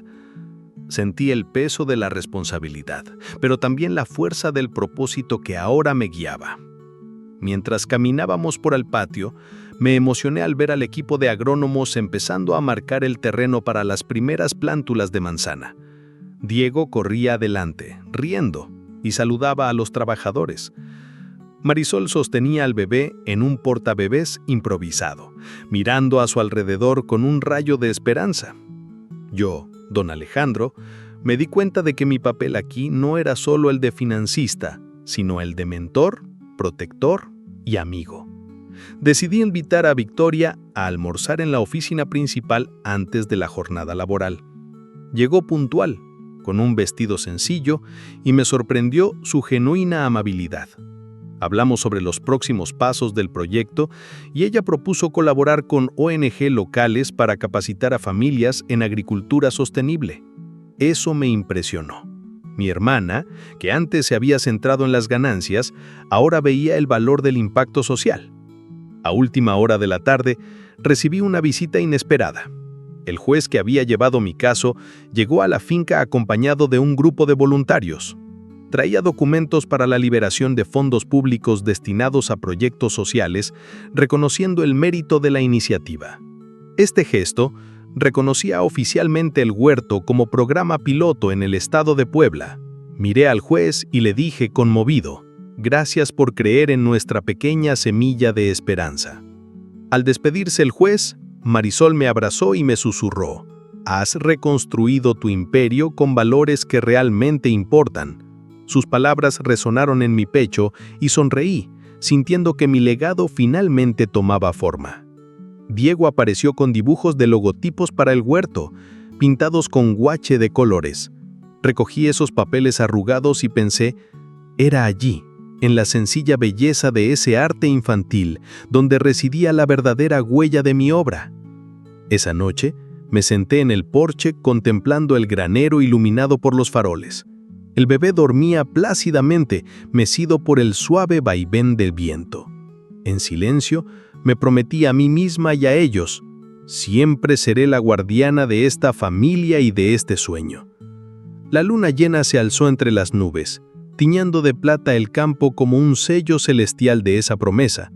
Sentí el peso de la responsabilidad, pero también la fuerza del propósito que ahora me guiaba. Mientras caminábamos por el patio, me emocioné al ver al equipo de agrónomos empezando a marcar el terreno para las primeras plántulas de manzana. Diego corría adelante, riendo, y saludaba a los trabajadores. Marisol sostenía al bebé en un portabebés improvisado, mirando a su alrededor con un rayo de esperanza. Yo, don Alejandro, me di cuenta de que mi papel aquí no era solo el de financista, sino el de mentor, protector y amigo. Decidí invitar a Victoria a almorzar en la oficina principal antes de la jornada laboral. Llegó puntual, con un vestido sencillo, y me sorprendió su genuina amabilidad. Hablamos sobre los próximos pasos del proyecto y ella propuso colaborar con ONG locales para capacitar a familias en agricultura sostenible. Eso me impresionó. Mi hermana, que antes se había centrado en las ganancias, ahora veía el valor del impacto social. A última hora de la tarde, recibí una visita inesperada. El juez que había llevado mi caso llegó a la finca acompañado de un grupo de voluntarios. Traía documentos para la liberación de fondos públicos destinados a proyectos sociales, reconociendo el mérito de la iniciativa. Este gesto reconocía oficialmente el huerto como programa piloto en el estado de Puebla. Miré al juez y le dije conmovido: gracias por creer en nuestra pequeña semilla de esperanza. Al despedirse el juez, Marisol me abrazó y me susurró: has reconstruido tu imperio con valores que realmente importan. Sus palabras resonaron en mi pecho y sonreí, sintiendo que mi legado finalmente tomaba forma. Diego apareció con dibujos de logotipos para el huerto, pintados con guache de colores. Recogí esos papeles arrugados y pensé, era allí, en la sencilla belleza de ese arte infantil, donde residía la verdadera huella de mi obra. Esa noche, me senté en el porche contemplando el granero iluminado por los faroles. El bebé dormía plácidamente, mecido por el suave vaivén del viento. En silencio, me prometí a mí misma y a ellos: siempre seré la guardiana de esta familia y de este sueño. La luna llena se alzó entre las nubes, tiñendo de plata el campo como un sello celestial de esa promesa.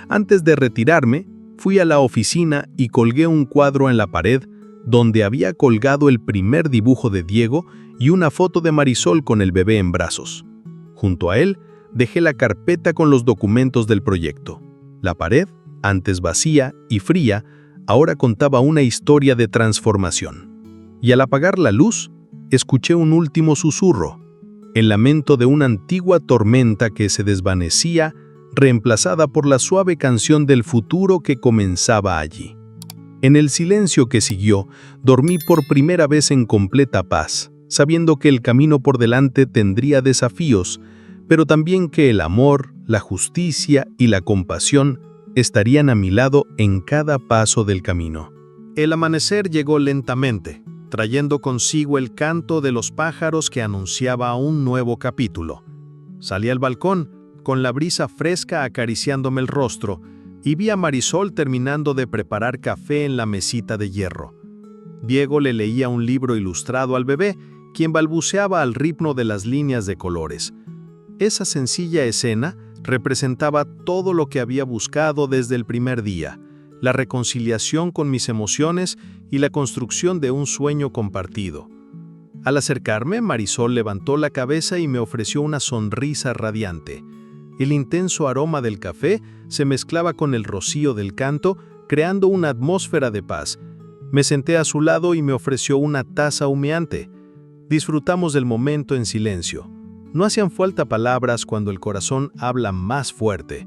Antes de retirarme, fui a la oficina y colgué un cuadro en la pared donde había colgado el primer dibujo de Diego y una foto de Marisol con el bebé en brazos. Junto a él, dejé la carpeta con los documentos del proyecto. La pared, antes vacía y fría, ahora contaba una historia de transformación. Y al apagar la luz, escuché un último susurro, el lamento de una antigua tormenta que se desvanecía, reemplazada por la suave canción del futuro que comenzaba allí. En el silencio que siguió, dormí por primera vez en completa paz, sabiendo que el camino por delante tendría desafíos, pero también que el amor, la justicia y la compasión estarían a mi lado en cada paso del camino. El amanecer llegó lentamente, trayendo consigo el canto de los pájaros que anunciaba un nuevo capítulo. Salí al balcón, con la brisa fresca acariciándome el rostro, y vi a Marisol terminando de preparar café en la mesita de hierro. Diego le leía un libro ilustrado al bebé, quien balbuceaba al ritmo de las líneas de colores. Esa sencilla escena representaba todo lo que había buscado desde el primer día, la reconciliación con mis emociones y la construcción de un sueño compartido. Al acercarme, Marisol levantó la cabeza y me ofreció una sonrisa radiante. El intenso aroma del café se mezclaba con el rocío del canto, creando una atmósfera de paz. Me senté a su lado y me ofreció una taza humeante. Disfrutamos del momento en silencio. No hacían falta palabras cuando el corazón habla más fuerte.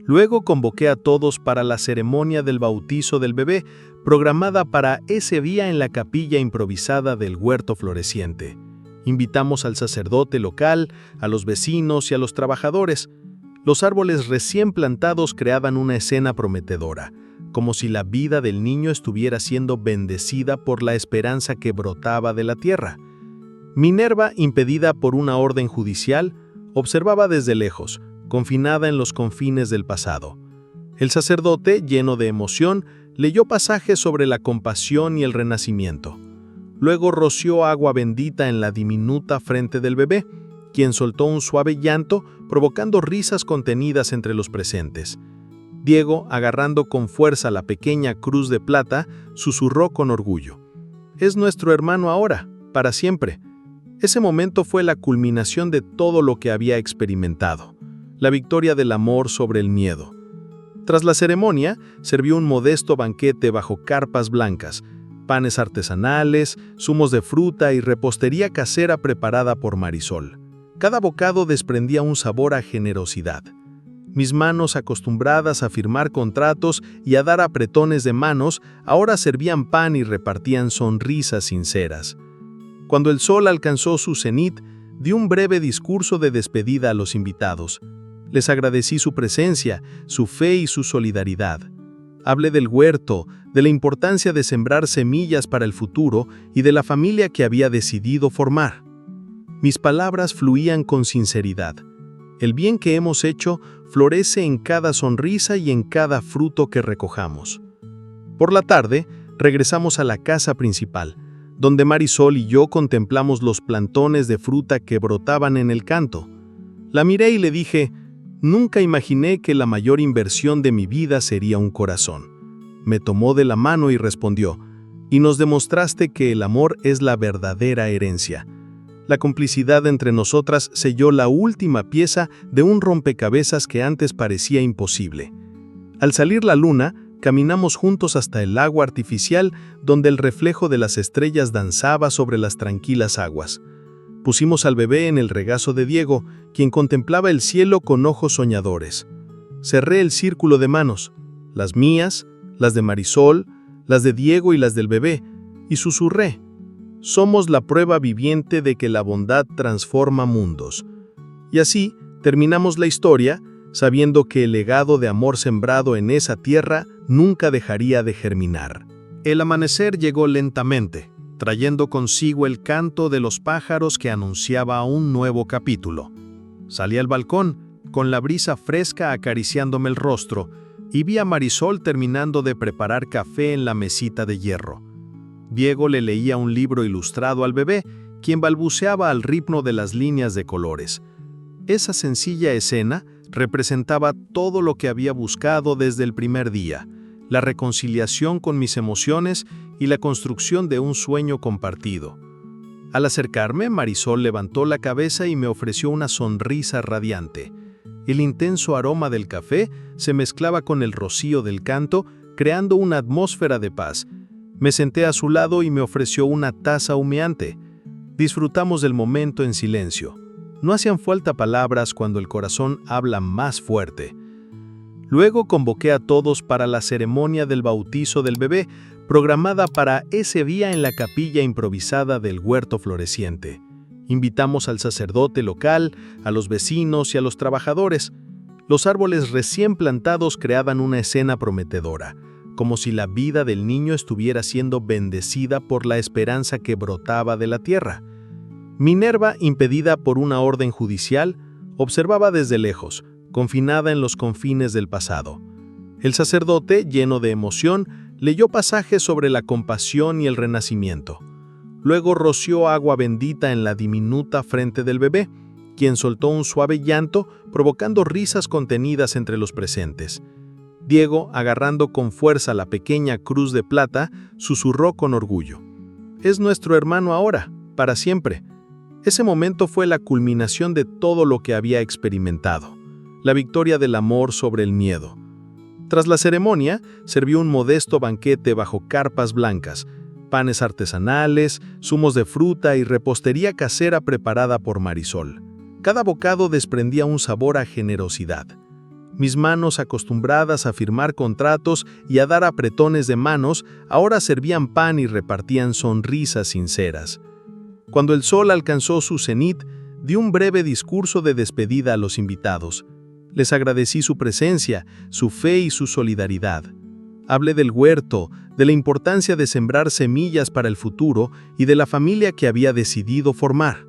Luego convoqué a todos para la ceremonia del bautizo del bebé, programada para ese día en la capilla improvisada del huerto floreciente. Invitamos al sacerdote local, a los vecinos y a los trabajadores. Los árboles recién plantados creaban una escena prometedora, como si la vida del niño estuviera siendo bendecida por la esperanza que brotaba de la tierra. Minerva, impedida por una orden judicial, observaba desde lejos, confinada en los confines del pasado. El sacerdote, lleno de emoción, leyó pasajes sobre la compasión y el renacimiento. Luego roció agua bendita en la diminuta frente del bebé, quien soltó un suave llanto, provocando risas contenidas entre los presentes. Diego, agarrando con fuerza la pequeña cruz de plata, susurró con orgullo: «Es nuestro hermano ahora, para siempre». Ese momento fue la culminación de todo lo que había experimentado, la victoria del amor sobre el miedo. Tras la ceremonia, sirvió un modesto banquete bajo carpas blancas, panes artesanales, zumos de fruta y repostería casera preparada por Marisol. Cada bocado desprendía un sabor a generosidad. Mis manos, acostumbradas a firmar contratos y a dar apretones de manos, ahora servían pan y repartían sonrisas sinceras. Cuando el sol alcanzó su cenit, di un breve discurso de despedida a los invitados. Les agradecí su presencia, su fe y su solidaridad. Hablé del huerto, de la importancia de sembrar semillas para el futuro y de la familia que había decidido formar. Mis palabras fluían con sinceridad. El bien que hemos hecho florece en cada sonrisa y en cada fruto que recojamos. Por la tarde, regresamos a la casa principal, donde Marisol y yo contemplamos los plantones de fruta que brotaban en el canto. La miré y le dije: «Nunca imaginé que la mayor inversión de mi vida sería un corazón». Me tomó de la mano y respondió: «Y nos demostraste que el amor es la verdadera herencia». La complicidad entre nosotras selló la última pieza de un rompecabezas que antes parecía imposible. Al salir la luna, caminamos juntos hasta el lago artificial, donde el reflejo de las estrellas danzaba sobre las tranquilas aguas. Pusimos al bebé en el regazo de Diego, quien contemplaba el cielo con ojos soñadores. Cerré el círculo de manos, las mías, las de Marisol, las de Diego y las del bebé, y susurré: «Somos la prueba viviente de que la bondad transforma mundos». Y así terminamos la historia, sabiendo que el legado de amor sembrado en esa tierra nunca dejaría de germinar. El amanecer llegó lentamente, trayendo consigo el canto de los pájaros que anunciaba un nuevo capítulo. Salí al balcón, con la brisa fresca acariciándome el rostro, y vi a Marisol terminando de preparar café en la mesita de hierro. Diego le leía un libro ilustrado al bebé, quien balbuceaba al ritmo de las líneas de colores. Esa sencilla escena representaba todo lo que había buscado desde el primer día, la reconciliación con mis emociones y la construcción de un sueño compartido. Al acercarme, Marisol levantó la cabeza y me ofreció una sonrisa radiante. El intenso aroma del café se mezclaba con el rocío del canto, creando una atmósfera de paz. Me senté a su lado y me ofreció una taza humeante. Disfrutamos del momento en silencio. No hacían falta palabras cuando el corazón habla más fuerte. Luego convoqué a todos para la ceremonia del bautizo del bebé, programada para ese día en la capilla improvisada del huerto floreciente. Invitamos al sacerdote local, a los vecinos y a los trabajadores. Los árboles recién plantados creaban una escena prometedora, como si la vida del niño estuviera siendo bendecida por la esperanza que brotaba de la tierra. Minerva, impedida por una orden judicial, observaba desde lejos, confinada en los confines del pasado. El sacerdote, lleno de emoción, leyó pasajes sobre la compasión y el renacimiento. Luego roció agua bendita en la diminuta frente del bebé, quien soltó un suave llanto, provocando risas contenidas entre los presentes. Diego, agarrando con fuerza la pequeña cruz de plata, susurró con orgullo: «Es nuestro hermano ahora, para siempre». Ese momento fue la culminación de todo lo que había experimentado, la victoria del amor sobre el miedo. Tras la ceremonia, sirvió un modesto banquete bajo carpas blancas, panes artesanales, zumos de fruta y repostería casera preparada por Marisol. Cada bocado desprendía un sabor a generosidad. Mis manos, acostumbradas a firmar contratos y a dar apretones de manos, ahora servían pan y repartían sonrisas sinceras. Cuando el sol alcanzó su cenit, di un breve discurso de despedida a los invitados. Les agradecí su presencia, su fe y su solidaridad. Hablé del huerto, de la importancia de sembrar semillas para el futuro y de la familia que había decidido formar.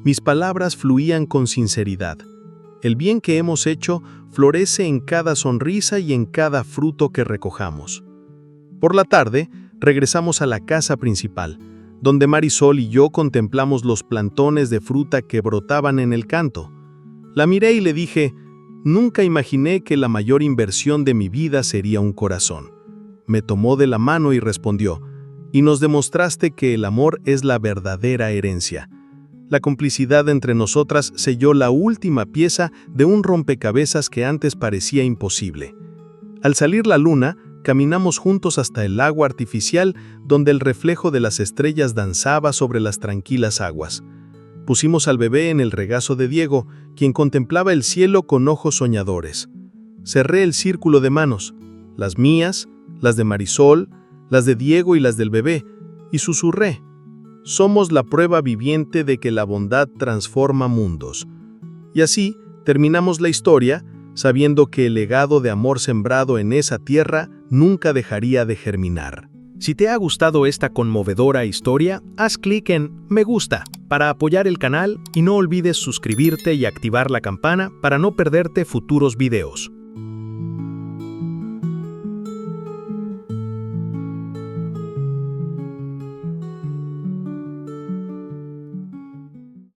Mis palabras fluían con sinceridad. El bien que hemos hecho florece en cada sonrisa y en cada fruto que recojamos. Por la tarde, regresamos a la casa principal, donde Marisol y yo contemplamos los plantones de fruta que brotaban en el canto. La miré y le dije: «Nunca imaginé que la mayor inversión de mi vida sería un corazón». Me tomó de la mano y respondió: «Y nos demostraste que el amor es la verdadera herencia». La complicidad entre nosotras selló la última pieza de un rompecabezas que antes parecía imposible. Al salir la luna, caminamos juntos hasta el lago artificial, donde el reflejo de las estrellas danzaba sobre las tranquilas aguas. Pusimos al bebé en el regazo de Diego, quien contemplaba el cielo con ojos soñadores. Cerré el círculo de manos, las mías, las de Marisol, las de Diego y las del bebé, y susurré: «Somos la prueba viviente de que la bondad transforma mundos». Y así terminamos la historia, sabiendo que el legado de amor sembrado en esa tierra nunca dejaría de germinar. Si te ha gustado esta conmovedora historia, haz clic en Me gusta para apoyar el canal y no olvides suscribirte y activar la campana para no perderte futuros videos.